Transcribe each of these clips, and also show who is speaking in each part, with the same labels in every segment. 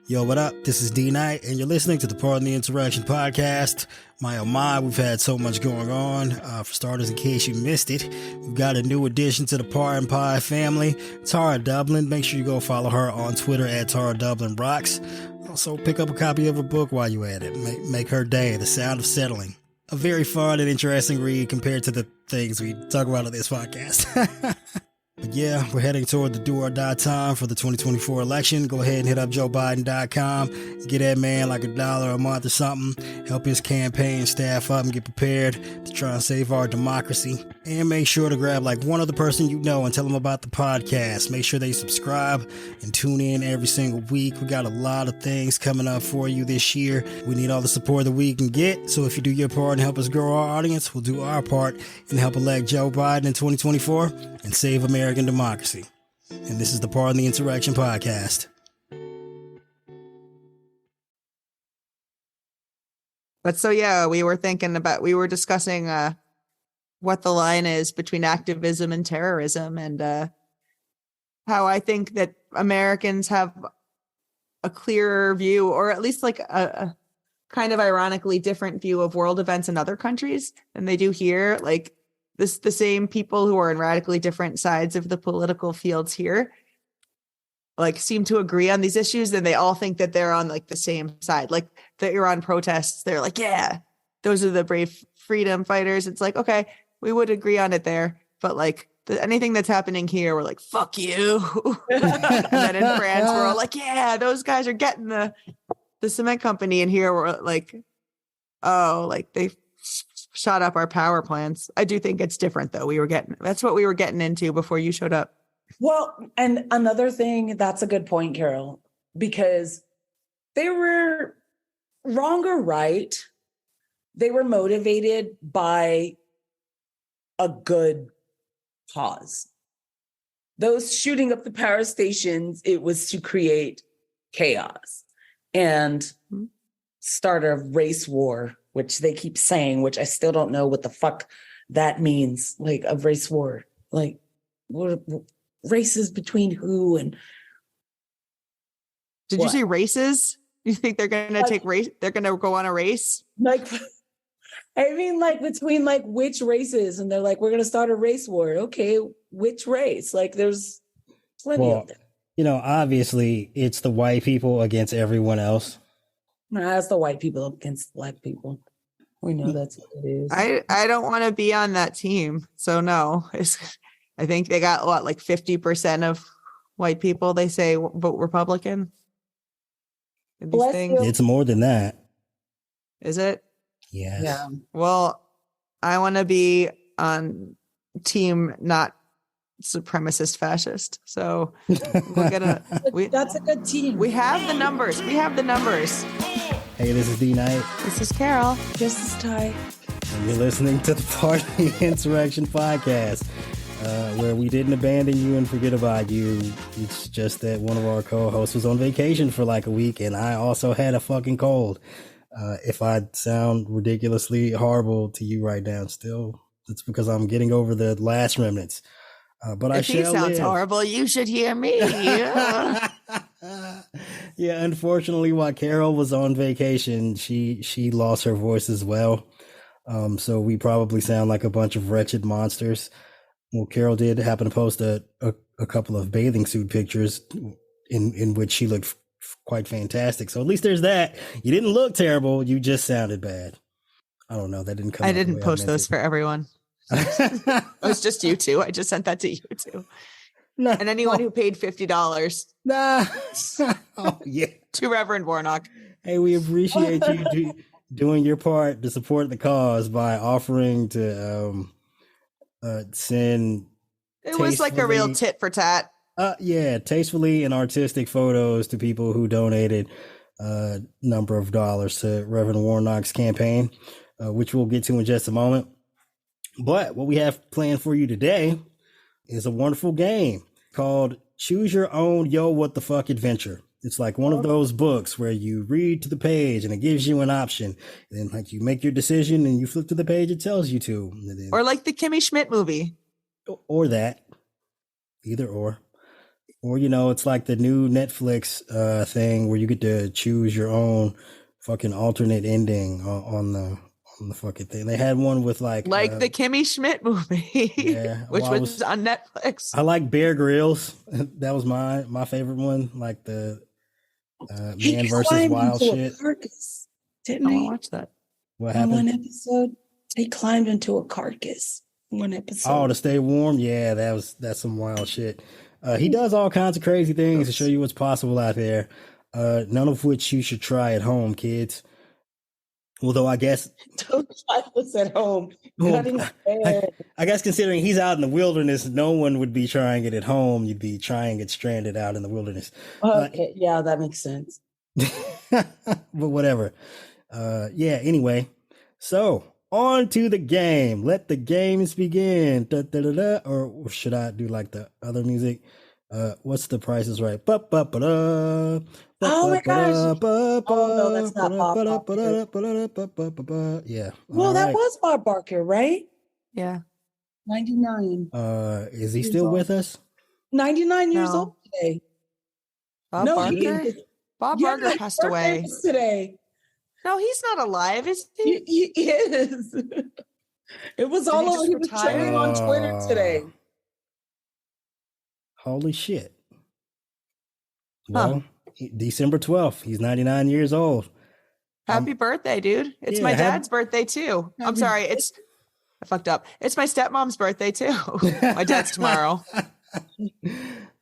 Speaker 1: Yo, what up? This is D Knight, and you're listening to the Pardon the Interaction podcast. My oh my, we've had so much going on. For starters, in case you missed it, we've got a new addition to the Pardon Pie family, Tara Dublin. Make sure you go follow her on Twitter at Tara Dublin Rocks. Also, pick up a copy of her book while you're at it. Make her day, The Sound of Settling. A very fun and interesting read compared to the things we talk about on this podcast. But yeah, we're heading toward the do or die time for the 2024 election. Go ahead and hit up JoeBiden.com. Get that man like $1 a month or something. Help his campaign staff up and get prepared to try and save our democracy. And make sure to grab like one other person you know and tell them about the podcast. Make sure they subscribe and tune in every single week. We got a lot of things coming up for you this year. We need all the support that we can get. So if you do your part and help us grow our audience, we'll do our part and help elect Joe Biden in 2024 and save American democracy. And this is the Pardon the Interaction podcast.
Speaker 2: But so, yeah, we were discussing what the line is between activism and terrorism, and how I think that Americans have a clearer view, or at least like a kind of ironically different view of world events in other countries than they do here. Like the same people who are in radically different sides of the political fields here like seem to agree on these issues, and they all think that they're on like the same side. Like the Iran protests, they're like, yeah, those are the brave freedom fighters. It's like, okay, we would agree on it there, but like anything that's happening here, we're like, fuck you. And then in France, we're all like, yeah, those guys are getting the cement company. And here we're like, oh, like they shot up our power plants. I do think it's different though. That's what we were getting into before you showed up.
Speaker 3: Well, and another thing, that's a good point, Carol, because they were wrong or right. They were motivated by a good cause. Those shooting up the power stations, it was to create chaos and start a race war, which they keep saying, which I still don't know what the fuck that means. Like a race war, like what races between who and
Speaker 2: did what? You say races? You think they're going to take race? They're going to go on a race?
Speaker 3: Like, I mean, like between like which races, and they're like, we're going to start a race war. Okay, which race? Like, there's plenty of them.
Speaker 1: You know, obviously, it's the white people against everyone else.
Speaker 3: Nah, it's the white people against black people. We know that's what it is.
Speaker 2: I don't want to be on that team, so no. I think they got like 50% of white people they say vote Republican.
Speaker 1: It's more than that.
Speaker 2: Is it?
Speaker 1: Yes.
Speaker 3: Yeah.
Speaker 2: Well, I want to be on team not supremacist fascist. So we're gonna.
Speaker 3: That's a good team.
Speaker 2: We have the numbers.
Speaker 1: Hey, this is D Knight.
Speaker 2: This is Carol.
Speaker 3: This is Ty.
Speaker 1: And you're listening to the Pardon the Interaction podcast, where we didn't abandon you and forget about you. It's just that one of our co-hosts was on vacation for like a week, and I also had a fucking cold. If I sound ridiculously horrible to you right now, still, it's because I'm getting over the last remnants. But if he
Speaker 2: sounds horrible, you should hear me.
Speaker 1: Yeah, unfortunately, while Carol was on vacation, she lost her voice as well. So we probably sound like a bunch of wretched monsters. Well, Carol did happen to post a couple of bathing suit pictures in which she looked quite fantastic. So at least there's that. You didn't look terrible. You just sounded bad. I don't know. That didn't come.
Speaker 2: I didn't post those for everyone. It was just you two. I just sent that to you two. No. And anyone who paid $50.
Speaker 1: Nah. Oh, yeah.
Speaker 2: To Reverend Warock.
Speaker 1: Hey, we appreciate you doing your part to support the cause by offering to send.
Speaker 2: It was like a real tit for tat.
Speaker 1: Yeah, tastefully and artistic photos to people who donated a number of dollars to Reverend Warnock's campaign, which we'll get to in just a moment. But what we have planned for you today is a wonderful game called Choose Your Own Yo What the Fuck Adventure. It's like one of those books where you read to the page and it gives you an option. And then like you make your decision and you flip to the page it tells you to. And then,
Speaker 2: or like the Kimmy Schmidt movie.
Speaker 1: Or that. Either or. Or it's like the new Netflix thing where you get to choose your own fucking alternate ending on the fucking thing. They had one with like
Speaker 2: the Kimmy Schmidt movie,
Speaker 1: yeah,
Speaker 2: which was on Netflix.
Speaker 1: I like Bear Grylls. That was my favorite one. Like the man versus wild shit.
Speaker 3: Carcass, didn't
Speaker 2: I
Speaker 3: he?
Speaker 2: want to watch that.
Speaker 1: What
Speaker 3: In
Speaker 1: happened?
Speaker 3: one episode, he climbed into a carcass. One episode.
Speaker 1: Oh, to stay warm. Yeah, that's some wild shit. He does all kinds of crazy things to show you what's possible out there. None of which you should try at home, kids. Although I guess
Speaker 3: Don't try this at home.
Speaker 1: well, I guess considering he's out in the wilderness, no one would be trying it at home. You'd be trying it stranded out in the wilderness.
Speaker 3: Okay, yeah, that makes sense.
Speaker 1: But whatever. Yeah, anyway. So on to the game. Let the games begin. Da, da, da, da. Or should I do like the other music? What's the Price is Right? Oh
Speaker 3: my gosh. Oh no, that's not Bob Barker.
Speaker 1: Yeah.
Speaker 3: Well, that was Bob Barker, right?
Speaker 2: Yeah.
Speaker 3: 99.
Speaker 1: Is he still with us?
Speaker 3: 99 years old today.
Speaker 2: Bob Barker? Bob Barker passed away
Speaker 3: today.
Speaker 2: No, he's not alive, is he?
Speaker 3: He is. It was all over. He was trending on Twitter today.
Speaker 1: Holy shit. Well, December 12th. He's 99 years old.
Speaker 2: Happy birthday, dude. It's my dad's birthday too. I'm sorry. I fucked up. It's my stepmom's birthday too. My dad's tomorrow.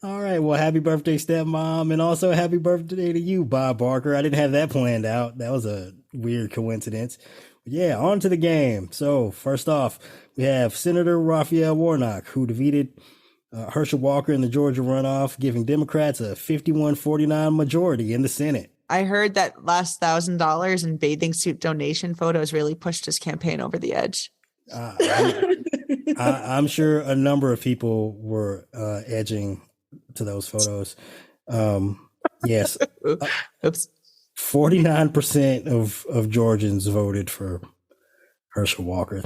Speaker 1: All right. Well, happy birthday, stepmom. And also happy birthday to you, Bob Barker. I didn't have that planned out. That was a weird coincidence. But yeah, on to the game. So first off, we have Senator Raphael Warnock, who defeated Herschel Walker in the Georgia runoff, giving Democrats a 51-49 majority in the Senate.
Speaker 2: I heard that last $1,000 in bathing suit donation photos really pushed his campaign over the edge.
Speaker 1: I'm sure a number of people were edging to those photos. Yes.
Speaker 2: Oops.
Speaker 1: 49% of Georgians voted for Herschel Walker.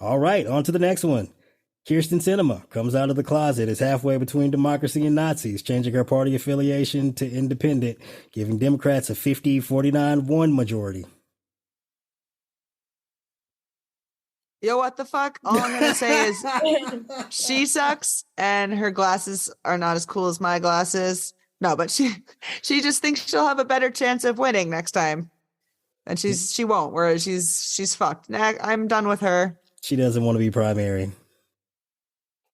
Speaker 1: All right, on to the next one. Kyrsten Sinema comes out of the closet, is halfway between democracy and Nazis, changing her party affiliation to independent, giving Democrats a 50-49-1 majority.
Speaker 2: Yo, what the fuck? All I'm going to say is she sucks and her glasses are not as cool as my glasses. No, but she just thinks she'll have a better chance of winning next time. And she won't, whereas she's fucked. I'm done with her.
Speaker 1: She doesn't want to be primary.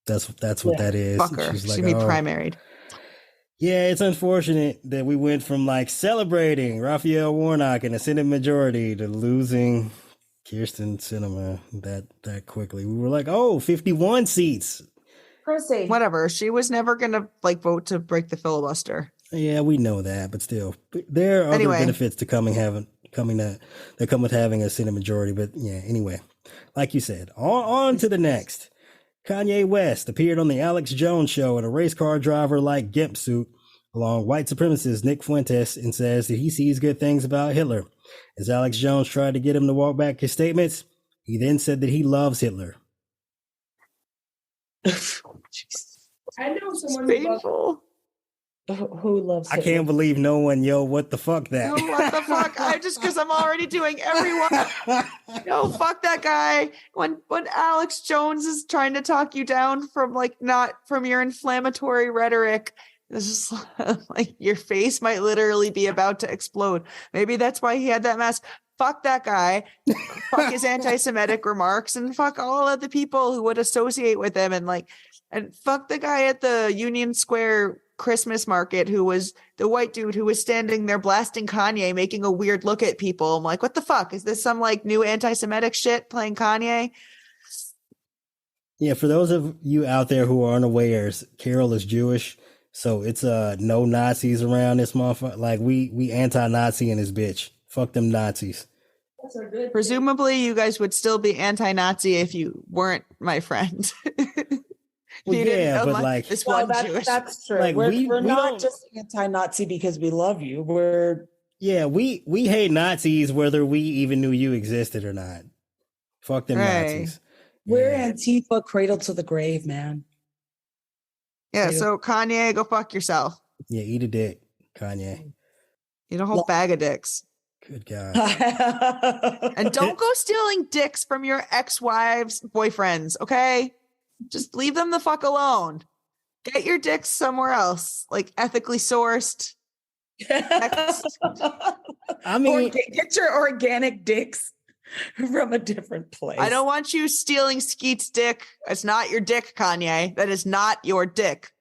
Speaker 1: That's what that is.
Speaker 2: Fuck her.
Speaker 1: She's like,
Speaker 2: she'd be primaried.
Speaker 1: Yeah, it's unfortunate that we went from like celebrating Raphael Warnock in a Senate majority to losing Kyrsten Sinema that quickly. We were like, 51 seats.
Speaker 3: Chrissy.
Speaker 2: Whatever. She was never gonna vote to break the filibuster.
Speaker 1: Yeah, we know that, but still, there are other benefits to that come with having a Senate majority. But yeah, anyway, like you said, on to the next. Kanye West appeared on the Alex Jones show in a race car driver-like gimp suit along white supremacist Nick Fuentes and says that he sees good things about Hitler. As Alex Jones tried to get him to walk back his statements, he then said that he loves Hitler.
Speaker 3: I know someone
Speaker 2: painful.
Speaker 3: Who loves Hitler.
Speaker 1: I can't believe no one, what the fuck that?
Speaker 2: No, what the fuck? Because I'm already doing everyone. No, fuck that guy. When Alex Jones is trying to talk you down from not from your inflammatory rhetoric, it's just like your face might literally be about to explode. Maybe that's why he had that mask. Fuck that guy. Fuck his anti-Semitic remarks, and fuck all of the people who would associate with him, and fuck the guy at the Union Square Christmas market who was the white dude who was standing there blasting Kanye, making a weird look at people. I'm like, what the fuck? Is this some new anti-Semitic shit playing Kanye?
Speaker 1: Yeah, for those of you out there who are unawares, Carol is Jewish, so it's no Nazis around this motherfucker. We anti-Nazi in this bitch. Fuck them Nazis.
Speaker 2: Presumably you guys would still be anti-Nazi if you weren't my friend.
Speaker 1: Well, yeah, but
Speaker 2: this one Jewish.
Speaker 3: That's true. We're not just anti-Nazi because we love you.
Speaker 1: We hate Nazis whether we even knew you existed or not. Fuck them Nazis.
Speaker 3: We're Antifa cradle to the grave, man.
Speaker 2: Yeah, so Kanye, go fuck yourself.
Speaker 1: Yeah, eat a dick, Kanye.
Speaker 2: Eat a whole bag of dicks.
Speaker 1: Good God.
Speaker 2: And don't go stealing dicks from your ex-wives' boyfriends, okay? Just leave them the fuck alone. Get your dicks somewhere else, like ethically sourced.
Speaker 1: I mean,
Speaker 3: get your organic dicks from a different place.
Speaker 2: I don't want you stealing Skeet's dick. It's not your dick, Kanye. That is not your dick.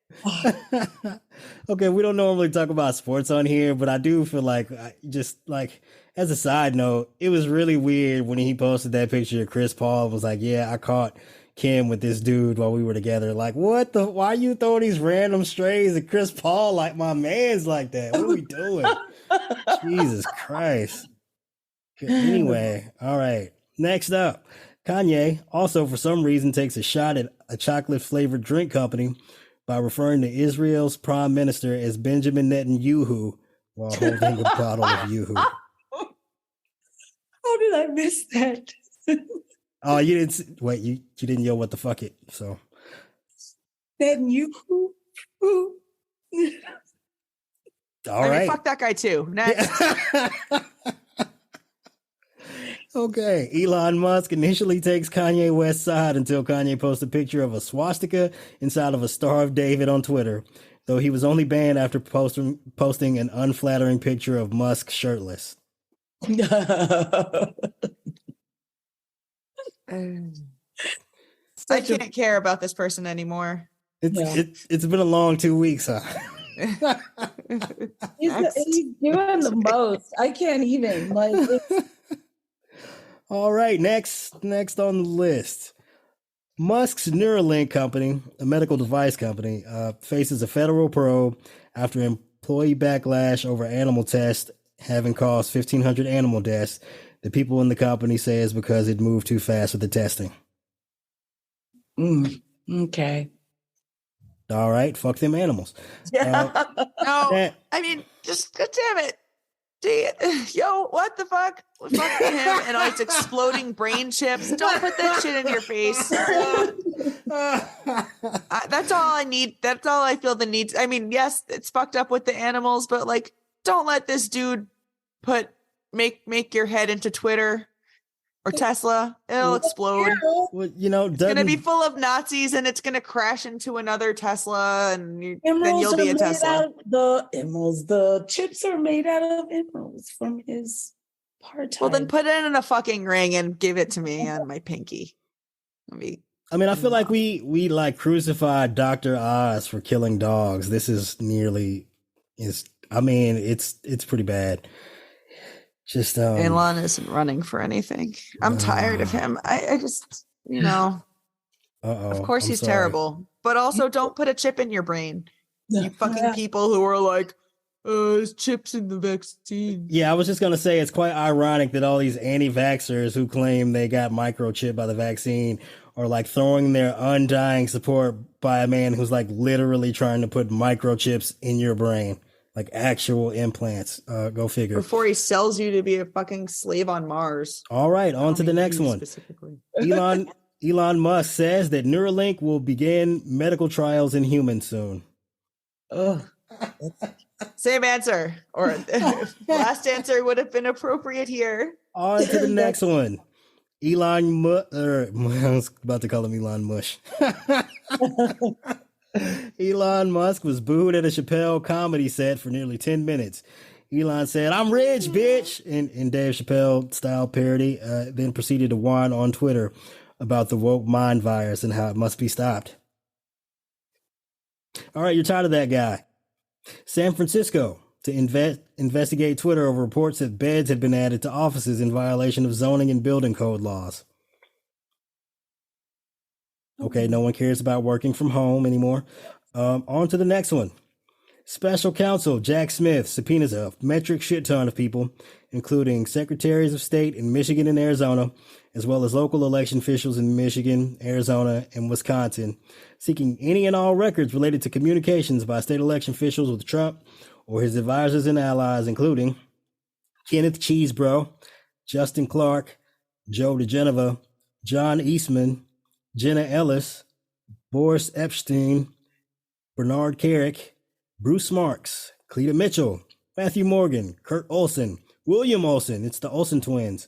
Speaker 1: okay, we don't normally talk about sports on here, but I do feel like, just like as a side note, it was really weird when he posted that picture of Chris Paul. Was like, yeah, I caught Kim with this dude while we were together. Like, what the? Why you throw these random strays at Chris Paul like my man's like that? What are we doing? Jesus Christ. Anyway, all right. Next up, Kanye also for some reason takes a shot at a chocolate flavored drink company by referring to Israel's prime minister as Benjamin Netanyahu while holding a bottle of Yoo-hoo.
Speaker 3: How did I miss that?
Speaker 1: Oh, you didn't wait. You didn't yell what the fuck it. So
Speaker 3: Netanyahu.
Speaker 1: all right.
Speaker 2: Fuck that guy too. Next.
Speaker 1: Okay, Elon Musk initially takes Kanye West's side until Kanye posts a picture of a swastika inside of a Star of David on Twitter, though he was only banned after posting an unflattering picture of Musk shirtless.
Speaker 2: I can't care about this person anymore.
Speaker 1: It's been a long 2 weeks, huh?
Speaker 3: He's doing the most. I can't even
Speaker 1: All right, next on the list. Musk's Neuralink company, a medical device company, faces a federal probe after employee backlash over animal tests having caused 1,500 animal deaths. The people in the company say is because it moved too fast with the testing.
Speaker 3: Okay.
Speaker 1: All right, fuck them animals.
Speaker 2: No, I mean, just God damn it. Yo, what the fuck? Fuck him and all these exploding brain chips. Don't put that shit in your face. That's all I need. That's all I feel the need. I mean, yes, it's fucked up with the animals, but like, don't let this dude make your head into Twitter or Tesla. It'll explode.
Speaker 1: Well,
Speaker 2: it's going to be full of Nazis and it's going to crash into another Tesla and then you'll be a Tesla.
Speaker 3: The chips are made out of emeralds from his part-time.
Speaker 2: Well, then put it in a fucking ring and give it to me on my pinky.
Speaker 1: I mean, I feel like we like crucified Dr. Oz for killing dogs. This is it's pretpretty bad. Just
Speaker 2: Elon isn't running for anything. I'm tired of him. I just, of course he's terrible, but also don't put a chip in your brain. You fucking people who are like, there's chips in the vaccine.
Speaker 1: Yeah, I was just going to say it's quite ironic that all these anti-vaxxers who claim they got microchipped by the vaccine are like throwing their undying support by a man who's like literally trying to put microchips in your brain. Like actual implants. Go figure.
Speaker 2: Before he sells you to be a fucking slave on Mars.
Speaker 1: All right, on to the next one. Elon Musk says that Neuralink will begin medical trials in humans soon.
Speaker 2: Same answer. Or last answer would have been appropriate here.
Speaker 1: On to the next one. I was about to call him Elon Mush. Elon Musk was booed at a Chappelle comedy set for nearly 10 minutes. Elon said, "I'm rich, bitch," in Dave Chappelle style parody, then proceeded to whine on Twitter about the woke mind virus and how it must be stopped. All right, you're tired of that guy. San Francisco to investigate Twitter over reports that beds had been added to offices in violation of zoning and building code laws. Okay, no one cares about working from home anymore. On to the next one. Special counsel Jack Smith subpoenas a metric shit ton of people, including secretaries of state in Michigan and Arizona, as well as local election officials in Michigan, Arizona, and Wisconsin, seeking any and all records related to communications by state election officials with Trump or his advisors and allies, including Kenneth Cheesebro, Justin Clark, Joe DeGeneva, John Eastman, Jenna Ellis, Boris Epstein, Bernard Carrick, Bruce Marks, Cleta Mitchell, Matthew Morgan, Kurt Olson, William Olson, it's the Olsen twins,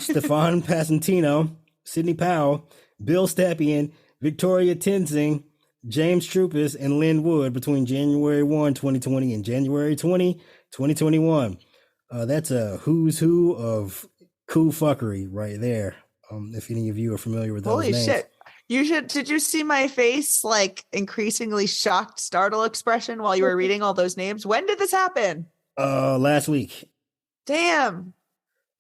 Speaker 1: Stefan Pasentino, Sidney Powell, Bill Stappian, Victoria Tenzing, James Trupis, and Lynn Wood between January 1, 2020 and January 20, 2021. That's a who's who of cool fuckery right there. If any of you are familiar with those
Speaker 2: Holy
Speaker 1: names.
Speaker 2: shit. Did you see my face, like increasingly shocked, startled expression while you were reading all those names? When did this happen?
Speaker 1: Last week.
Speaker 2: Damn.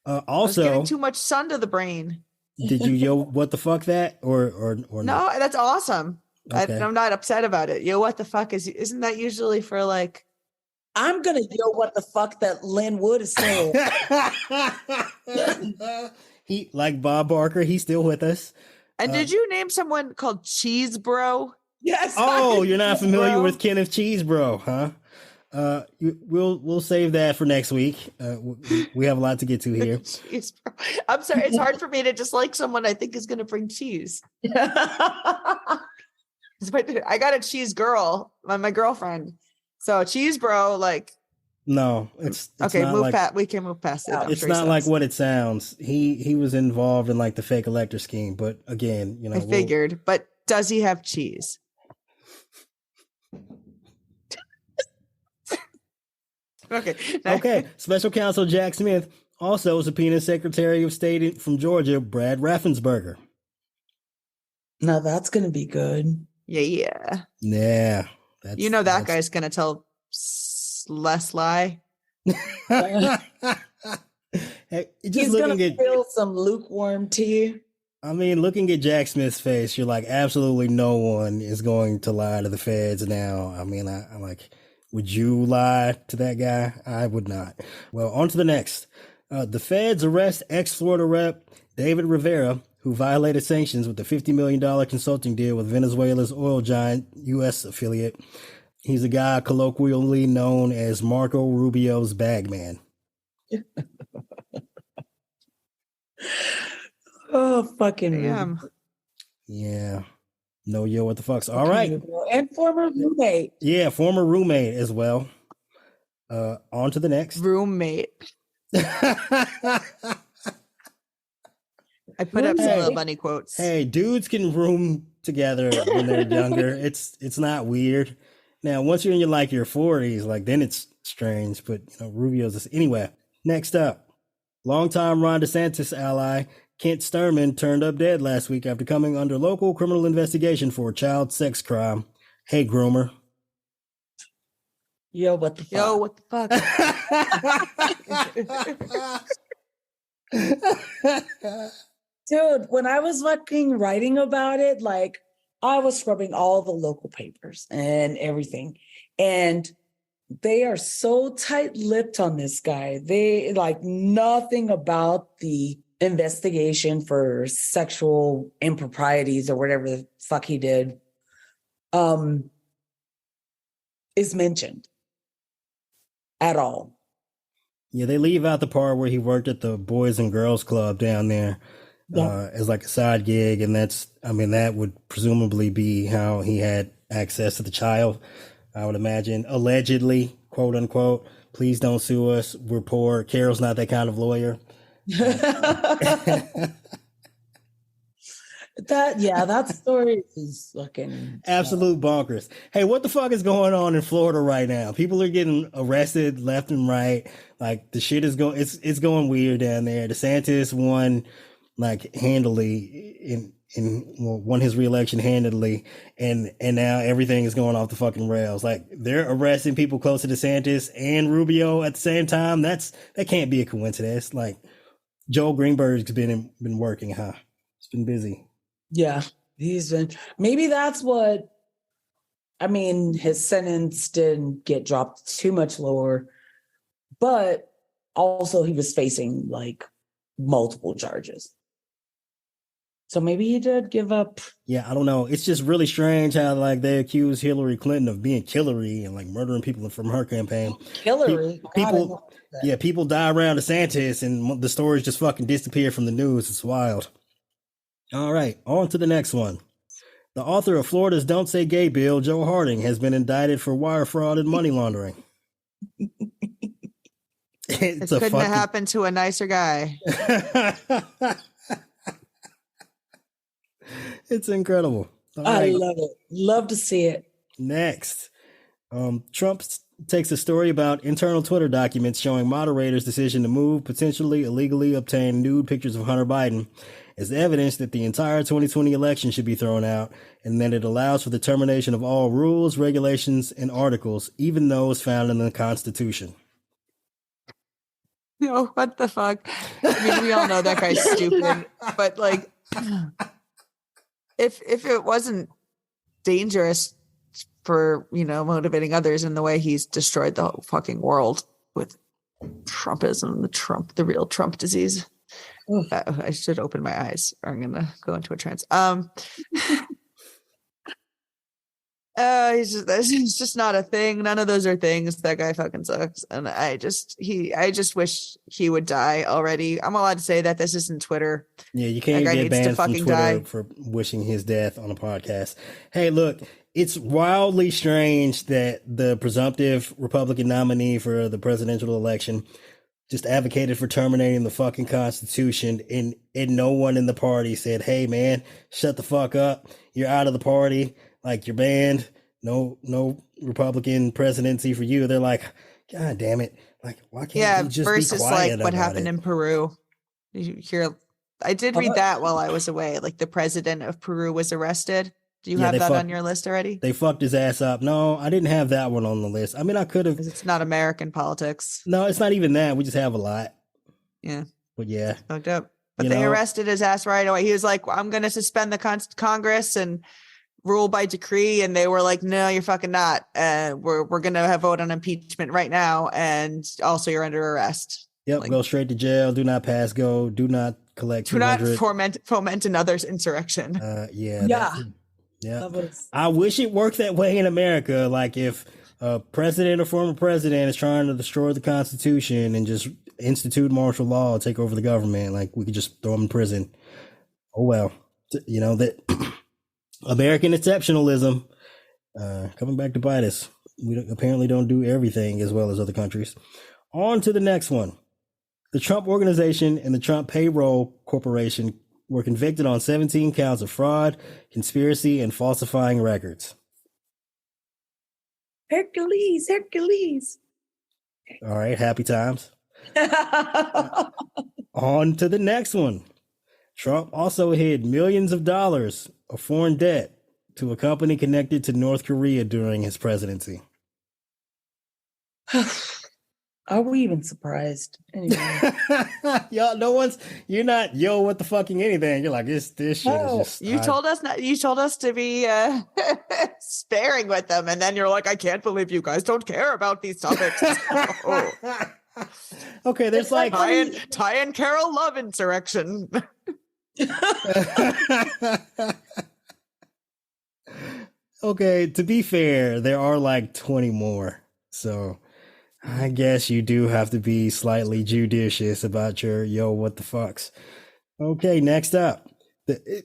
Speaker 1: Also,
Speaker 2: I was getting too much sun to the brain.
Speaker 1: did you yo what the fuck that or
Speaker 2: No, that's awesome.
Speaker 1: Okay.
Speaker 2: I'm not upset about it. Yo, what the fuck isn't that usually for like?
Speaker 3: I'm gonna yo what the fuck that Lynn Wood is saying.
Speaker 1: He, like Bob Barker, he's still with us.
Speaker 2: And did you name someone called Cheese Bro?
Speaker 3: Yes.
Speaker 1: Oh, you're not familiar
Speaker 2: Bro.
Speaker 1: with Kenneth Cheese Bro, huh? We'll save that for next week. We have a lot to get to here.
Speaker 2: Cheese Bro. I'm sorry, it's hard for me to just like someone I think is going to bring cheese. I got a cheese girl, my girlfriend. So Cheese Bro, like.
Speaker 1: No, it's
Speaker 2: okay.
Speaker 1: not like,
Speaker 2: we can move past it. I'm
Speaker 1: it's
Speaker 2: sure
Speaker 1: not like what it sounds. He was involved in like the fake elector scheme, but again,
Speaker 2: I figured. But does he have cheese? Okay.
Speaker 1: Okay. Special Counsel Jack Smith also subpoenaed Secretary of State from Georgia, Brad Raffensperger.
Speaker 3: Now that's gonna be good.
Speaker 2: Yeah.
Speaker 1: Yeah.
Speaker 2: That guy's gonna tell less lie.
Speaker 1: Hey,
Speaker 3: He's gonna spill some lukewarm tea.
Speaker 1: I mean, looking at Jack Smith's face, you're like, absolutely no one is going to lie to the feds now. I mean, I'm like, would you lie to that guy? I would not. Well, on to the next. The feds arrest ex-Florida rep David Rivera, who violated sanctions with a $50 million consulting deal with Venezuela's oil giant U.S. affiliate. He's a guy colloquially known as Marco Rubio's bagman.
Speaker 3: Oh, fucking
Speaker 2: damn.
Speaker 1: Yeah. No, yo, what the fuck's all right.
Speaker 3: And former roommate.
Speaker 1: Yeah, former roommate as well. On to the next.
Speaker 2: Roommate. I put up some little bunny quotes.
Speaker 1: Hey, dudes can room together when they're younger. It's not weird. Now, once you're in your 40s, like then it's strange. But Rubio's anyway. Next up, longtime Ron DeSantis ally Kent Sturman turned up dead last week after coming under local criminal investigation for a child sex crime. Hey, groomer.
Speaker 3: Yo, what the fuck?
Speaker 2: Yo, what the fuck?
Speaker 3: Dude, when I was fucking writing about it, like I was scrubbing all the local papers and everything. And they are so tight-lipped on this guy. They like nothing about the investigation for sexual improprieties or whatever the fuck he did is mentioned at all.
Speaker 1: Yeah, they leave out the part where he worked at the Boys and Girls Club down there as like a side gig. And that would presumably be how he had access to the child, I would imagine. Allegedly, quote unquote. Please don't sue us. We're poor. Carol's not that kind of lawyer.
Speaker 3: That story is fucking
Speaker 1: absolute bonkers. Hey, what the fuck is going on in Florida right now? People are getting arrested left and right. Like the shit is going, it's going weird down there. DeSantis won like handily won his reelection handedly, and now everything is going off the fucking rails. Like they're arresting people close to DeSantis and Rubio at the same time. That can't be a coincidence. Like Joel Greenberg's been working, huh? It's been busy.
Speaker 3: Yeah, he's been. Maybe that's what. I mean, his sentence didn't get dropped too much lower, but also he was facing like multiple charges. So maybe he did give up.
Speaker 1: Yeah, I don't know. It's just really strange how like they accuse Hillary Clinton of being Killery and like murdering people from her campaign.
Speaker 3: Hillary,
Speaker 1: people die around DeSantis and the stories just fucking disappear from the news. It's wild. All right, on to the next one. The author of Florida's Don't Say Gay bill, Joe Harding, has been indicted for wire fraud and money laundering.
Speaker 2: It couldn't have happened to a nicer guy.
Speaker 1: It's incredible.
Speaker 3: I love it. Love to see it.
Speaker 1: Next, Trump takes a story about internal Twitter documents showing moderators' decision to move potentially illegally obtain nude pictures of Hunter Biden as evidence that the entire 2020 election should be thrown out, and that it allows for the termination of all rules, regulations, and articles, even those found in the Constitution.
Speaker 2: No, what the fuck? I mean, we all know that guy's stupid, but like, if it wasn't dangerous for, motivating others in the way he's destroyed the whole fucking world with Trumpism, the real Trump disease. I should open my eyes or I'm gonna go into a trance. He's just not a thing. None of those are things. That guy fucking sucks. And I just wish he would die already. I'm allowed to say that. This isn't Twitter.
Speaker 1: Yeah, you can't get banned from Twitter for wishing his death on a podcast. Hey, look, it's wildly strange that the presumptive Republican nominee for the presidential election just advocated for terminating the fucking Constitution, and no one in the party said, hey, man, shut the fuck up. You're out of the party. Like, you're banned. No Republican presidency for you. They're like, God damn it. Like, why can't you just be quiet
Speaker 2: like what happened in Peru. You hear, I did read that while I was away. Like, the president of Peru was arrested. Do you have that on your list already?
Speaker 1: They fucked his ass up. No, I didn't have that one on the list. I mean, I could have.
Speaker 2: It's not American politics.
Speaker 1: No, it's not even that. We just have a lot.
Speaker 2: Yeah.
Speaker 1: But yeah.
Speaker 2: It's fucked up. But they arrested his ass right away. He was like, I'm going to suspend the Congress and rule by decree. And they were like, no, you're fucking not. We're going to have vote on impeachment right now. And also you're under arrest.
Speaker 1: Yep. Like, go straight to jail. Do not pass go. Do not collect.
Speaker 2: Do not foment another's insurrection.
Speaker 1: Yeah. Yeah, I wish it worked that way in America. Like, if a president or former president is trying to destroy the Constitution and just institute martial law, take over the government, like, we could just throw them in prison. Oh well, that American exceptionalism coming back to bite us. We apparently don't do everything as well as other countries. On to the next one. The Trump Organization and the Trump Payroll Corporation were convicted on 17 counts of fraud, conspiracy, and falsifying records.
Speaker 3: Hercules.
Speaker 1: All right, happy times. On to the next one. Trump also hid millions of dollars of foreign debt to a company connected to North Korea during his presidency.
Speaker 3: Are we even surprised? Anyway.
Speaker 1: You're not what the fucking anything. You're like, this shit is just.
Speaker 2: You told us to be sparing with them, and then you're like, I can't believe you guys don't care about these topics.
Speaker 1: Okay, there's like
Speaker 2: Ty and Carol love insurrection.
Speaker 1: Okay, to be fair, there are like 20 more, so I guess you do have to be slightly judicious about your what the fucks. Okay, next up. This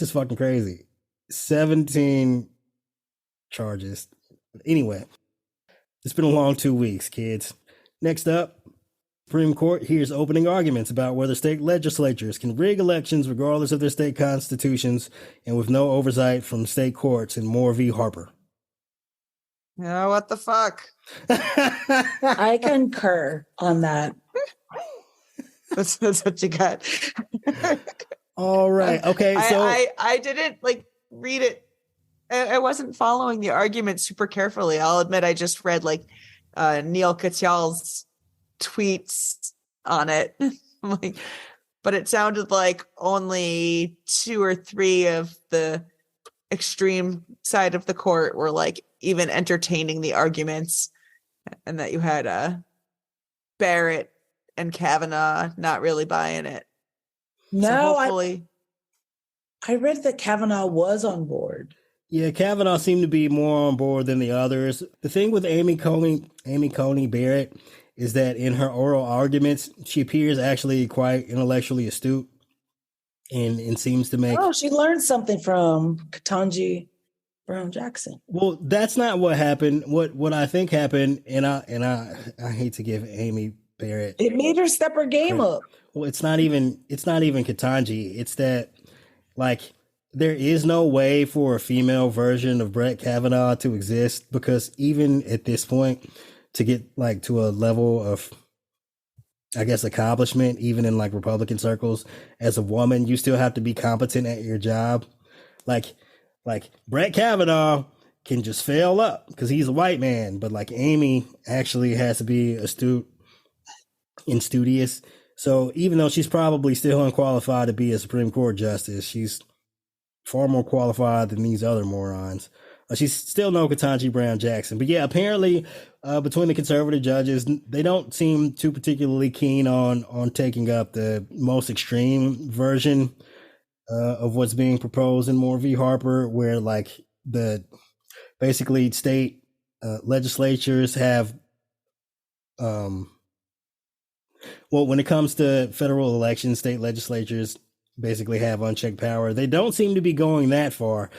Speaker 1: is fucking crazy. 17 charges. Anyway, it's been a long 2 weeks, kids. Next up, Supreme Court hears opening arguments about whether state legislatures can rig elections regardless of their state constitutions and with no oversight from state courts in Moore v. Harper.
Speaker 2: Yeah, what the fuck?
Speaker 3: I concur on that.
Speaker 2: That's what you got.
Speaker 1: All right. Okay. So
Speaker 2: I didn't read it. I wasn't following the argument super carefully. I'll admit I just read Neil Katyal's tweets on it. But it sounded like only 2 or 3 of the extreme side of the court were even entertaining the arguments, and that you had Barrett and Kavanaugh not really buying it.
Speaker 3: No,
Speaker 2: so hopefully
Speaker 3: I read that Kavanaugh was on board.
Speaker 1: Yeah, Kavanaugh seemed to be more on board than the others. The thing with Amy Coney Barrett is that in her oral arguments, she appears actually quite intellectually astute. and seems to make.
Speaker 3: Oh, she learned something from Ketanji Brown Jackson.
Speaker 1: Well, that's not what happened. What I think happened, and I hate to give Amy Barrett.
Speaker 3: It made her step her game up.
Speaker 1: Well, it's not even Ketanji. It's that like there is no way for a female version of Brett Kavanaugh to exist, because even at this point, to get like to a level of, I guess, accomplishment, even in like Republican circles, as a woman, you still have to be competent at your job. Like Brett Kavanaugh can just fail up because he's a white man, but like Amy actually has to be astute and studious. So even though she's probably still unqualified to be a Supreme Court justice, she's far more qualified than these other morons. She's still no Ketanji Brown Jackson. But yeah, apparently between the conservative judges, they don't seem too particularly keen on taking up the most extreme version of what's being proposed in Moore v. Harper, where like the basically state legislatures have, well, when it comes to federal elections, state legislatures basically have unchecked power. They don't seem to be going that far.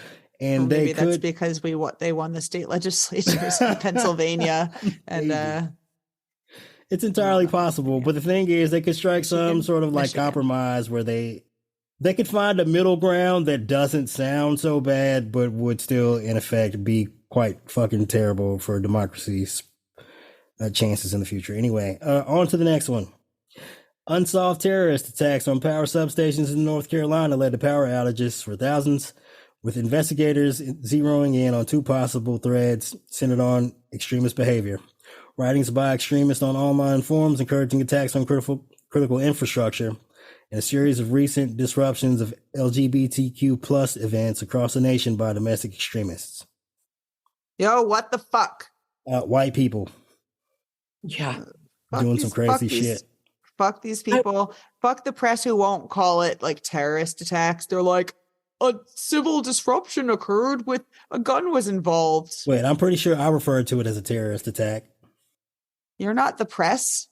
Speaker 1: And
Speaker 2: maybe that's because they won the state legislatures in Pennsylvania, and
Speaker 1: it's entirely possible. But the thing is, they could strike some sort of like compromise where they could find a middle ground that doesn't sound so bad, but would still, in effect, be quite fucking terrible for democracy's chances in the future. Anyway, on to the next one. Unsolved terrorist attacks on power substations in North Carolina led to power outages for thousands, with investigators zeroing in on two possible threads centered on extremist behavior. Writings by extremists on online forums encouraging attacks on critical infrastructure, and a series of recent disruptions of LGBTQ plus events across the nation by domestic extremists.
Speaker 2: Yo, what the fuck?
Speaker 1: White people.
Speaker 3: Yeah.
Speaker 1: Doing some crazy shit.
Speaker 2: Fuck these people. Fuck the press who won't call it like terrorist attacks. They're like, a civil disruption occurred with a gun was involved.
Speaker 1: Wait, I'm pretty sure I referred to it as a terrorist attack.
Speaker 2: You're not the press?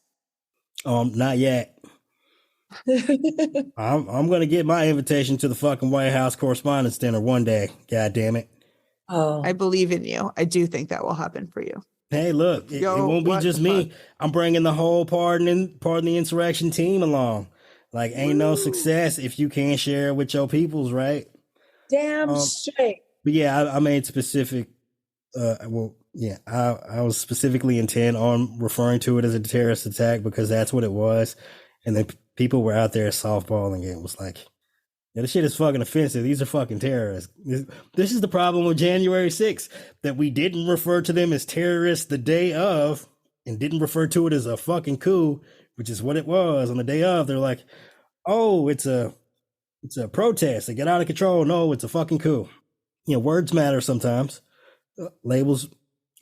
Speaker 1: Not yet. I'm gonna get my invitation to the fucking White House Correspondents' Dinner one day. God damn it!
Speaker 3: Oh,
Speaker 2: I believe in you. I do think that will happen for you.
Speaker 1: Hey, look, it won't be just me. I'm bringing the whole Pardon the Insurrection team along. Like, ain't no success if you can't share it with your peoples, right?
Speaker 3: Damn straight.
Speaker 1: But yeah, I made specific. I was specifically intent on referring to it as a terrorist attack because that's what it was, and then people were out there softballing it. It was like, yeah, this shit is fucking offensive. These are fucking terrorists. This is the problem with January 6th, that we didn't refer to them as terrorists the day of, and didn't refer to it as a fucking coup, which is what it was on the day of. They're like, oh, it's a protest. They get out of control. No, it's a fucking coup. You know, words matter sometimes. Labels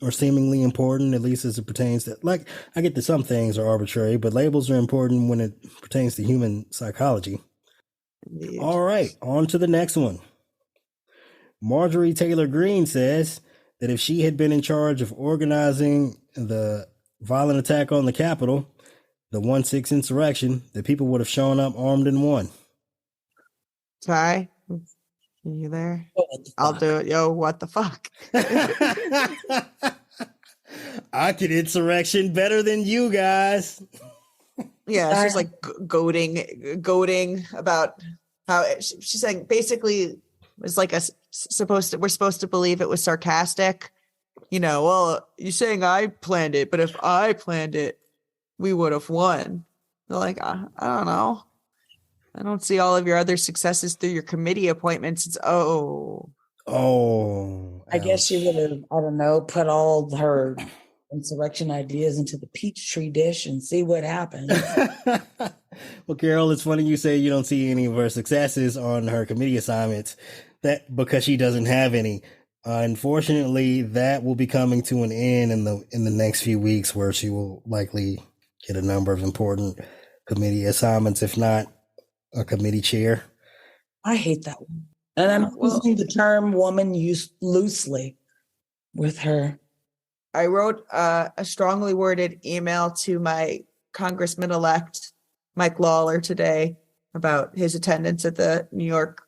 Speaker 1: are seemingly important, at least as it pertains to, like, I get that some things are arbitrary, but labels are important when it pertains to human psychology. Indeed. All right, on to the next one. Marjorie Taylor Greene says that if she had been in charge of organizing the violent attack on the Capitol, the 1/6 insurrection, that people would have shown up armed and won.
Speaker 2: Ty, are you there? I'll do it. Yo, what the fuck?
Speaker 1: I can insurrection better than you guys.
Speaker 2: Yeah, she's like goading about how she's saying basically it's like we're supposed to believe it was sarcastic. You know, well, you're saying I planned it, but if I planned it, we would have won. They're like, I don't know. I don't see all of your other successes through your committee appointments. It's
Speaker 3: I guess she would have, I don't know, put all her insurrection ideas into the Peachtree dish and see what happens.
Speaker 1: Well, Carol, it's funny you say you don't see any of her successes on her committee assignments, that because she doesn't have any. Unfortunately, that will be coming to an end in the next few weeks, where she will likely get a number of important committee assignments, if not a committee chair.
Speaker 3: I hate that one. And I'm using the term woman used loosely with her.
Speaker 2: I wrote a strongly worded email to my Congressman-elect, Mike Lawler, today, about his attendance at the New York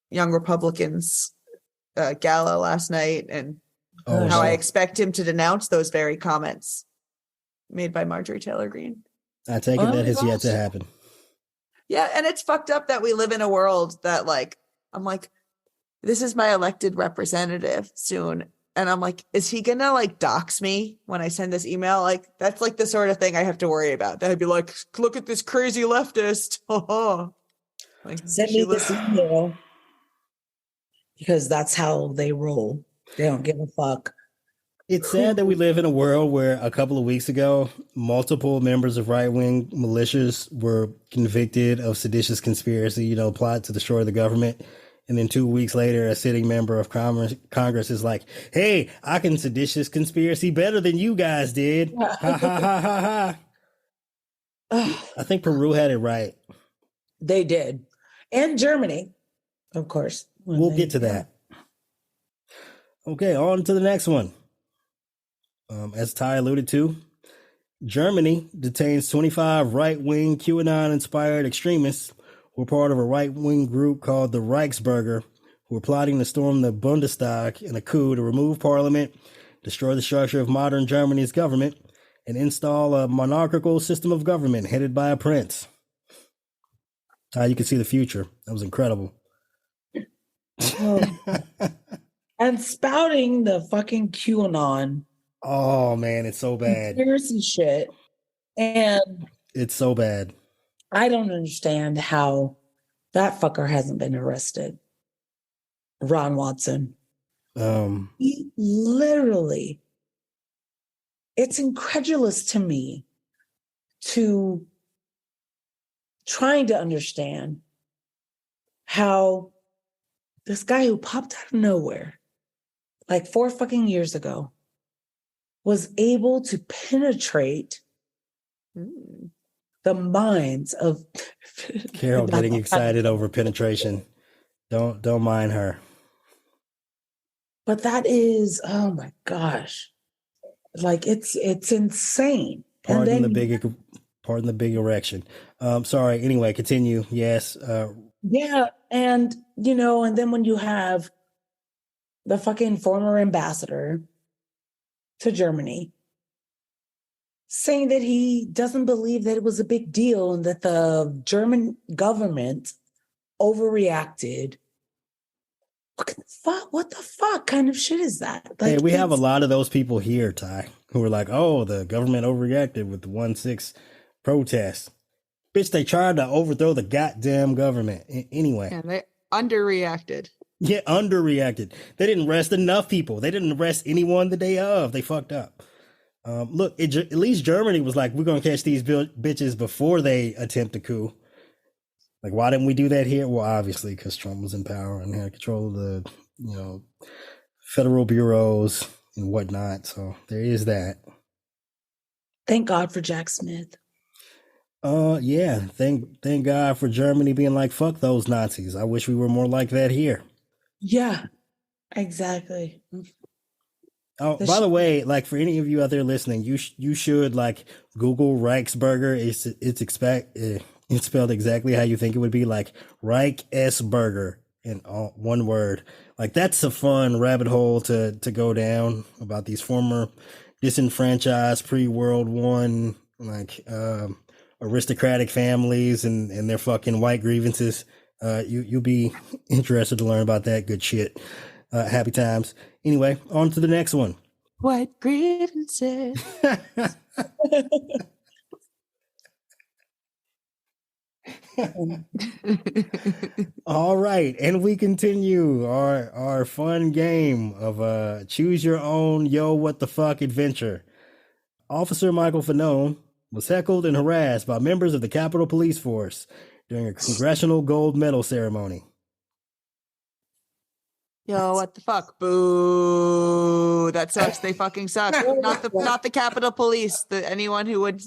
Speaker 2: Young Republicans gala last night, and how I expect him to denounce those very comments made by Marjorie Taylor Greene.
Speaker 1: I take it that has yet to happen.
Speaker 2: Yeah, and it's fucked up that we live in a world that, like, I'm like, this is my elected representative soon. And I'm like, is he gonna like dox me when I send this email? Like, that's like the sort of thing I have to worry about. That I'd be like, look at this crazy leftist. Like,
Speaker 3: send me this email, because that's how they roll. They don't give a fuck.
Speaker 1: It's sad that we live in a world where a couple of weeks ago, multiple members of right-wing militias were convicted of seditious conspiracy, plot to destroy the government. And then 2 weeks later, a sitting member of Congress is like, hey, I can seditious conspiracy better than you guys did. Ha, ha, ha, ha, ha. I think Peru had it right.
Speaker 3: They did. And Germany, of course.
Speaker 1: We'll get to that. Okay, on to the next one. As Ty alluded to, Germany detains 25 right-wing QAnon-inspired extremists who are part of a right-wing group called the Reichsbürger, who are plotting to storm the Bundestag in a coup to remove parliament, destroy the structure of modern Germany's government, and install a monarchical system of government headed by a prince. Ty, you can see the future. That was incredible.
Speaker 3: And spouting the fucking QAnon.
Speaker 1: Oh man, it's so bad.
Speaker 3: Conspiracy shit. And
Speaker 1: it's so bad.
Speaker 3: I don't understand how that fucker hasn't been arrested. Ron Watson. He literally, it's incredulous to me to trying to understand how this guy who popped out of nowhere like 4 fucking years ago was able to penetrate the minds of
Speaker 1: Carol getting excited over penetration. Don't mind her.
Speaker 3: But that is, oh my gosh. Like it's insane.
Speaker 1: Pardon the big erection. Sorry. Anyway, continue. Yes.
Speaker 3: Yeah. And, and then when you have the fucking former ambassador to Germany saying that he doesn't believe that it was a big deal and that the German government overreacted. What the fuck kind of shit is that?
Speaker 1: Like, hey, we have a lot of those people here, Ty, who are like, oh, the government overreacted with the 1-6 protests. Bitch, they tried to overthrow the goddamn government. Anyway.
Speaker 2: Yeah, they underreacted.
Speaker 1: Yeah, underreacted. They didn't arrest enough people. They didn't arrest anyone the day of. They fucked up. Look, at least Germany was like, we're going to catch these bitches before they attempt a coup. Like, why didn't we do that here? Well, obviously, because Trump was in power and had control of the, federal bureaus and whatnot. So there is that.
Speaker 3: Thank God for Jack Smith.
Speaker 1: Yeah. Thank God for Germany being like, fuck those Nazis. I wish we were more like that here. Yeah, exactly. Oh, by the way, like for any of you out there listening, you should like Google Reichsburger. It's spelled exactly how you think it would be, like Reich S Burger in all one word. Like that's a fun rabbit hole to go down about these former disenfranchised pre-World War like aristocratic families and their fucking white grievances. You'll be interested to learn about that good shit. Happy times. Anyway, on to the next one.
Speaker 2: White grievances.
Speaker 1: All right, and we continue our fun game of choose your own yo what the fuck adventure. Officer Michael Fanone was heckled and harassed by members of the Capitol Police Force during a congressional gold medal ceremony.
Speaker 2: Yo, what the fuck? Boo! That sucks. They fucking suck. Not the Capitol Police. Anyone who would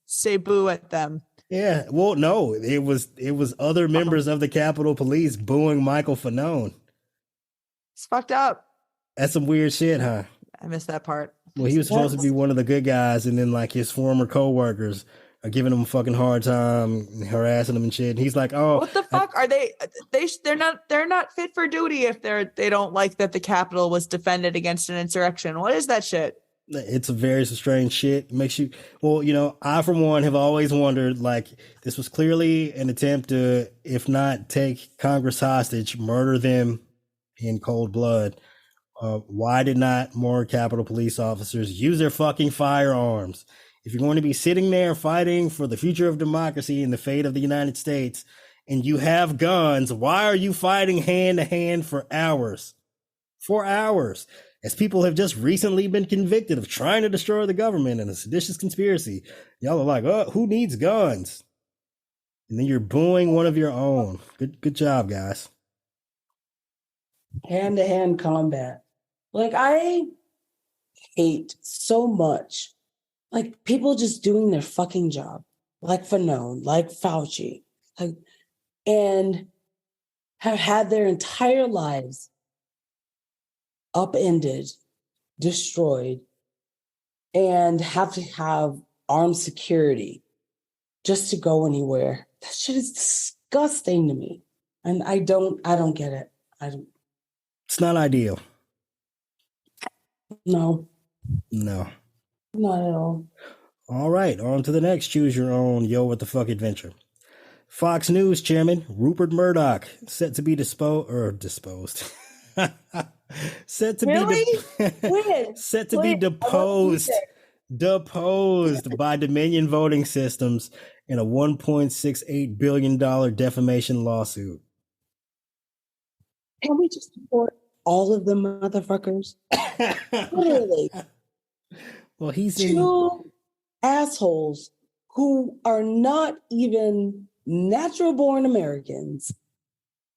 Speaker 2: say boo at them.
Speaker 1: Yeah, well, no, it was other members of the Capitol Police booing Michael Fanone.
Speaker 2: It's fucked up.
Speaker 1: That's some weird shit, huh?
Speaker 2: I missed that part.
Speaker 1: Well, he was supposed to be one of the good guys, and then like his former coworkers giving him a fucking hard time, harassing him and shit. And he's like, "Oh,
Speaker 2: what the fuck are they? They're not fit for duty if they don't like that the Capitol was defended against an insurrection. What is that shit?
Speaker 1: It's a very strange shit. It makes you, well, I for one have always wondered, like, this was clearly an attempt to, if not take Congress hostage, murder them in cold blood. Why did not more Capitol Police officers use their fucking firearms? If you're going to be sitting there fighting for the future of democracy and the fate of the United States, and you have guns, why are you fighting hand to hand for hours? For hours. As people have just recently been convicted of trying to destroy the government in a seditious conspiracy. Y'all are like, oh, who needs guns? And then you're booing one of your own. Good job, guys.
Speaker 3: Hand-to-hand combat. Like, I hate so much, like, people just doing their fucking job. Like Fanon, like Fauci. And have had their entire lives upended, destroyed, and have to have armed security just to go anywhere. That shit is disgusting to me. And I don't get it.
Speaker 1: It's not ideal.
Speaker 3: No.
Speaker 1: No.
Speaker 3: Not at all.
Speaker 1: All right, on to the next choose your own what the fuck adventure. Fox News chairman Rupert Murdoch set to be disposed. Set to be deposed by Dominion voting systems in a $1.68 billion defamation lawsuit.
Speaker 3: Can we just support all of them motherfuckers? Literally.
Speaker 1: Well, he's
Speaker 3: two assholes who are not even natural born Americans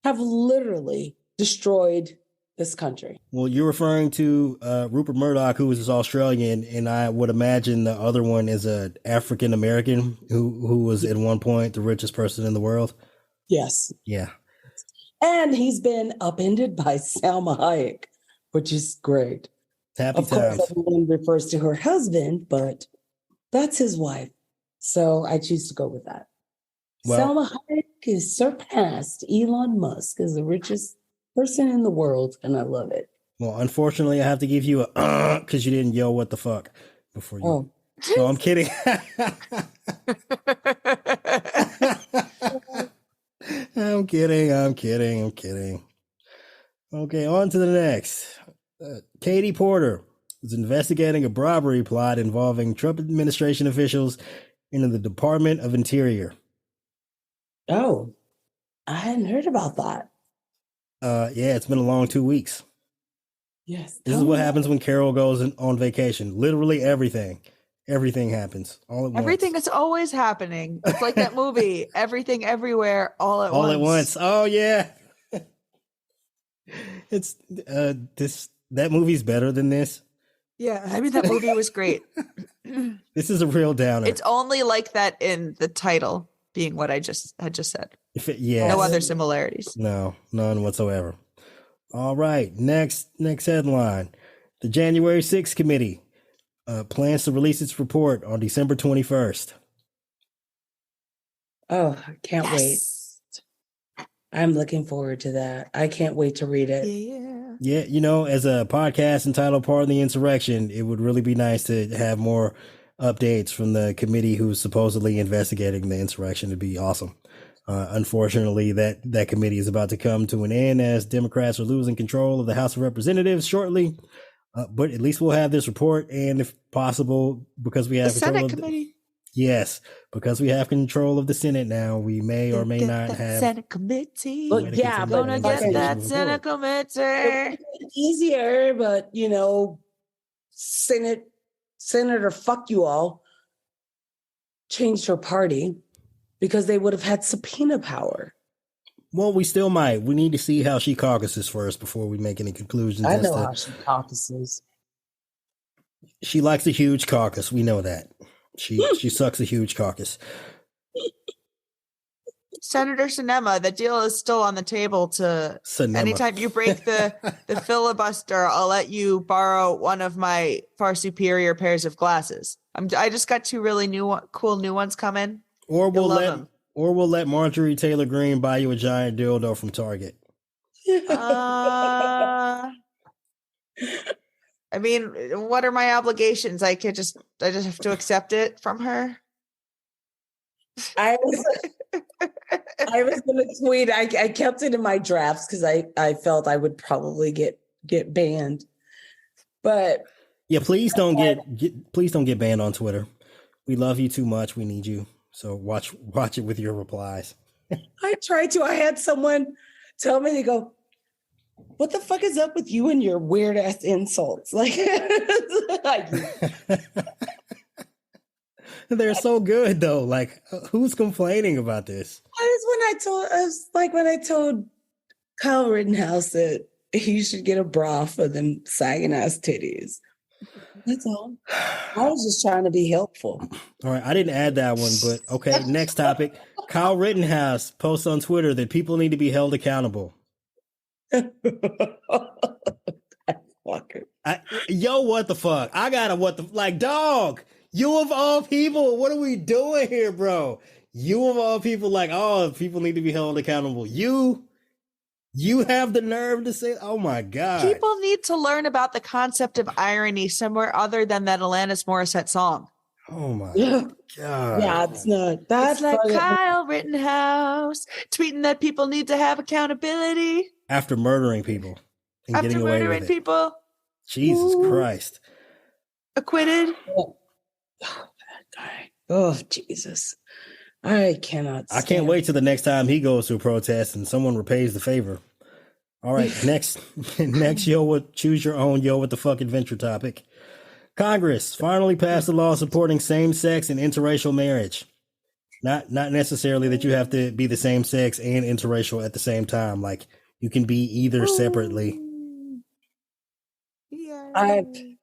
Speaker 3: have literally destroyed this country.
Speaker 1: Well, you're referring to Rupert Murdoch, who is Australian, and I would imagine the other one is an African American who was at one point the richest person in the world.
Speaker 3: Yes.
Speaker 1: Yeah.
Speaker 3: And he's been upended by Salma Hayek, which is great.
Speaker 1: Happy
Speaker 3: of
Speaker 1: times.
Speaker 3: course, everyone refers to her husband, but that's his wife. So I choose to go with that. Well, Salma Hayek has surpassed Elon Musk as the richest person in the world, and I love it.
Speaker 1: Well, unfortunately, I have to give you a because you didn't yell what the fuck before you. Oh. No, I'm kidding. I'm kidding. Okay, on to the next. Katie Porter is investigating a robbery plot involving Trump administration officials in the Department of Interior.
Speaker 3: Oh, I hadn't heard about that.
Speaker 1: Yeah, it's been a long 2 weeks.
Speaker 3: Yes.
Speaker 1: This is what happens when Carol goes on vacation. Literally everything happens all at once.
Speaker 2: Everything is always happening. It's like that movie, Everything Everywhere All at Once.
Speaker 1: Oh yeah. It's that movie's better than this.
Speaker 2: Yeah, I mean that movie was great.
Speaker 1: This is a real downer.
Speaker 2: It's only like that in the title being what I had just said. No other similarities.
Speaker 1: No, none whatsoever. All right, next headline. The January 6th committee plans to release its report on December 21st.
Speaker 3: Oh, I can't wait. I'm looking forward to that. I can't wait to read it.
Speaker 1: Yeah, as a podcast entitled Pardon the Insurrection, it would really be nice to have more updates from the committee who's supposedly investigating the insurrection. It'd be awesome. Unfortunately, that committee is about to come to an end as Democrats are losing control of the House of Representatives shortly. But at least we'll have this report, and if possible, because we have
Speaker 2: the
Speaker 1: control
Speaker 2: Senate
Speaker 1: of
Speaker 2: committee.
Speaker 1: Yes, because we have control of the Senate now, we may or may not have
Speaker 2: Senate committee.
Speaker 3: Well, yeah,
Speaker 2: gonna get that Senate committee.
Speaker 3: Easier, but Senator, fuck you all, changed her party because they would have had subpoena power.
Speaker 1: Well, we still might. We need to see how she caucuses first before we make any conclusions.
Speaker 3: I know how she caucuses.
Speaker 1: She likes a huge caucus. We know that. She sucks a huge caucus.
Speaker 2: Senator Sinema, the deal is still on the table to
Speaker 1: Sinema.
Speaker 2: anytime you break the filibuster, I'll let you borrow one of my far superior pairs of glasses. I just got two really cool new ones coming.
Speaker 1: Or we'll let Marjorie Taylor Greene buy you a giant dildo from Target.
Speaker 2: I mean, what are my obligations? I just have to accept it from her.
Speaker 3: I was going to tweet. I kept it in my drafts because I felt I would probably get banned. But
Speaker 1: yeah, please don't get banned on Twitter. We love you too much. We need you. So watch it with your replies.
Speaker 3: I tried to. I had someone tell me, they go, "What the fuck is up with you and your weird ass insults?" Like
Speaker 1: they're so good though. Like, who's complaining about this?
Speaker 3: When I told Kyle Rittenhouse that he should get a bra for them sagging ass titties. That's all. I was just trying to be helpful.
Speaker 1: All right, I didn't add that one, but okay. Next topic: Kyle Rittenhouse posts on Twitter that people need to be held accountable. What the fuck? I gotta dog. You of all people, what are we doing here, bro? You of all people, people need to be held accountable. You have the nerve to say, oh my God.
Speaker 2: People need to learn about the concept of irony somewhere other than that Alanis Morissette song.
Speaker 1: Oh my God.
Speaker 3: Yeah, it's not. That's
Speaker 2: like Kyle Rittenhouse tweeting that people need to have accountability.
Speaker 1: After murdering people. And
Speaker 2: After
Speaker 1: getting away
Speaker 2: murdering
Speaker 1: with it.
Speaker 2: people.
Speaker 1: Jesus Christ.
Speaker 2: Acquitted.
Speaker 3: Oh, that guy. Oh, Jesus. I cannot
Speaker 1: I can't wait till the next time he goes to a protest and someone repays the favor. All right, next choose your own what the fuck adventure topic. Congress finally passed a law supporting same-sex and interracial marriage. Not necessarily that you have to be the same sex and interracial at the same time. Like, you can be either separately.
Speaker 2: Yeah.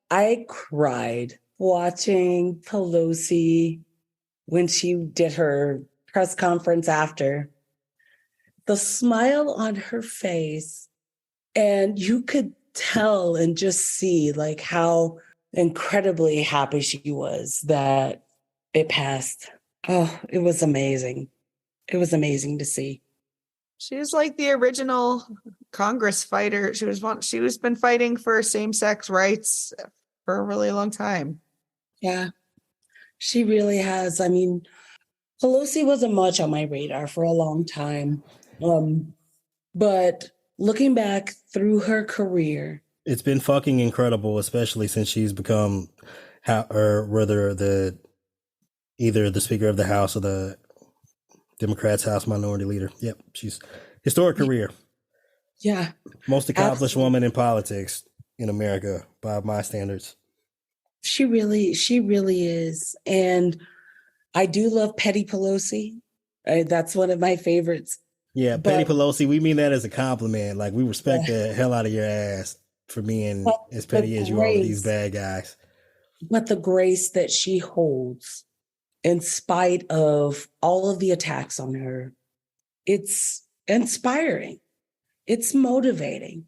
Speaker 3: I cried watching Pelosi when she did her press conference after. The smile on her face, and you could tell and just see like how incredibly happy she was that it passed. Oh, it was amazing. It was amazing to see.
Speaker 2: She was like the original Congress fighter. She was been fighting for same-sex rights for a really long time.
Speaker 3: Yeah, she really has. I mean, Pelosi wasn't much on my radar for a long time. But looking back through her career,
Speaker 1: it's been fucking incredible, especially since she's become either the Speaker of the House or the Democrats' House Minority Leader. Yep, she's historic career.
Speaker 3: Yeah,
Speaker 1: most accomplished woman in politics in America by my standards.
Speaker 3: She really is, and I do love Petty Pelosi. That's one of my favorites.
Speaker 1: Yeah, Petty Pelosi, we mean that as a compliment. Like, we respect the hell out of your ass for being as petty as you are with these bad guys.
Speaker 3: But the grace that she holds in spite of all of the attacks on her, it's inspiring. It's motivating.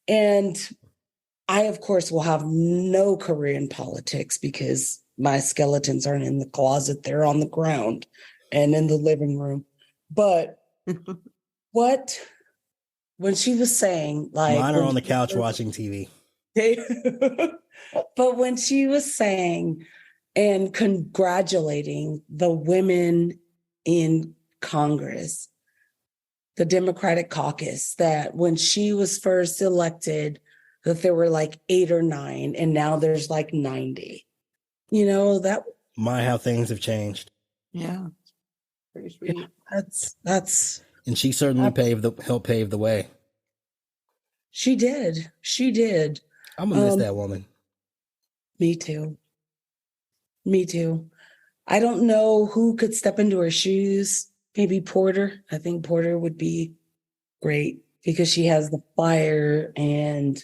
Speaker 3: And I, of course, will have no career in politics because my skeletons aren't in the closet. They're on the ground and in the living room. But when she was saying, like,
Speaker 1: mine are on the couch watching TV.
Speaker 3: But when she was saying and congratulating the women in Congress, the Democratic caucus, that when she was first elected, that there were like 8 or 9, and now there's like 90. You know, that.
Speaker 1: How things have changed.
Speaker 2: Yeah. Pretty sweet.
Speaker 3: That's.
Speaker 1: And she certainly helped pave the way.
Speaker 3: She did.
Speaker 1: I'm gonna miss that woman.
Speaker 3: Me too. I don't know who could step into her shoes. Maybe Porter. I think Porter would be great because she has the fire and.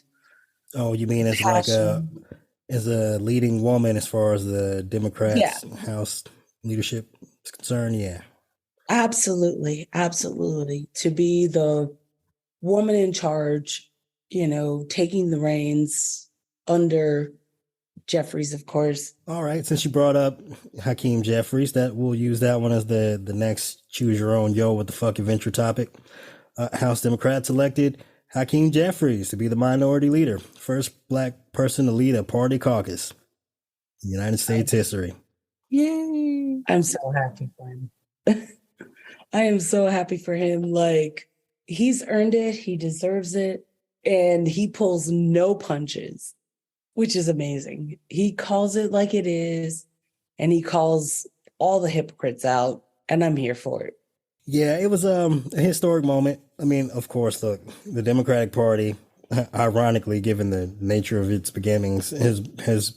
Speaker 1: Oh, you mean as passion. As a leading woman as far as the Democrats' House leadership is concerned? Yeah.
Speaker 3: Absolutely. Absolutely. To be the woman in charge, taking the reins under Jeffries, of course.
Speaker 1: All right, since you brought up Hakeem Jeffries, that we'll use that one as the next choose your own yo what the fuck adventure topic. House Democrats elected Hakeem Jeffries to be the minority leader, first black person to lead a party caucus in United States history.
Speaker 2: Yay!
Speaker 3: I'm so happy for him. I am so happy for him. Like, he's earned it, he deserves it, and he pulls no punches, which is amazing. He calls it like it is, and he calls all the hypocrites out, and I'm here for it.
Speaker 1: Yeah, it was a historic moment. I mean, of course, look, the Democratic Party, ironically, given the nature of its beginnings, has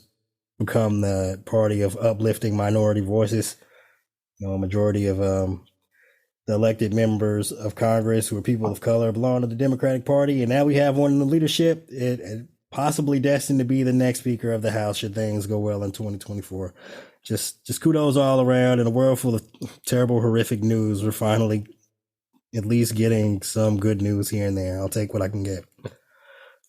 Speaker 1: become the party of uplifting minority voices. A majority of the elected members of Congress who are people of color belong to the Democratic Party, and now we have one in the leadership. It possibly destined to be the next Speaker of the House should things go well in 2024. Just kudos all around. In a world full of terrible, horrific news, we're finally at least getting some good news here and there. I'll take what I can get,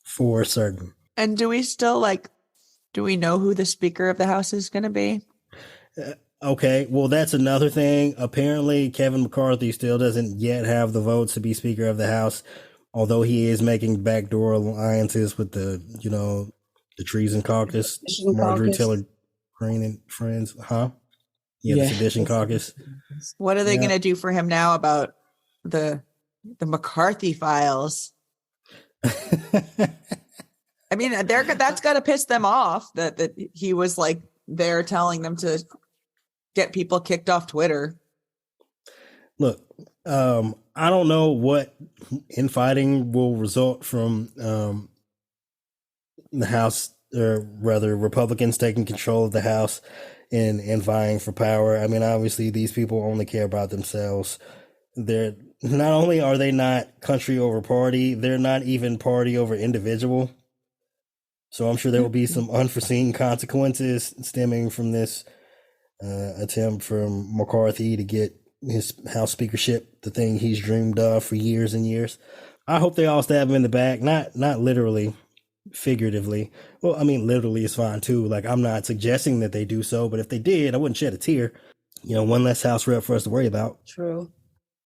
Speaker 1: for certain.
Speaker 2: And do we know who the Speaker of the House is going to be?
Speaker 1: Okay, well, that's another thing. Apparently, Kevin McCarthy still doesn't yet have the votes to be Speaker of the House, although he is making backdoor alliances with the Treason Caucus, Marjorie Taylor Greene and friends, huh? Yeah, the Sedition Caucus.
Speaker 2: What are they going to do for him now about the McCarthy files? I mean, that's got to piss them off that he was like there telling them to get people kicked off Twitter.
Speaker 1: Look, I don't know what infighting will result from the House, or rather Republicans taking control of the House and vying for power. I mean, obviously these people only care about themselves. They're not only are they not country over party, they're not even party over individual. So I'm sure there will be some unforeseen consequences stemming from this attempt from McCarthy to get his House speakership, the thing he's dreamed of for years and years. I hope they all stab him in the back, not literally, figuratively. Well, I mean, literally is fine too. Like, I'm not suggesting that they do so, but if they did, I wouldn't shed a tear. One less House rep for us to worry about.
Speaker 3: True.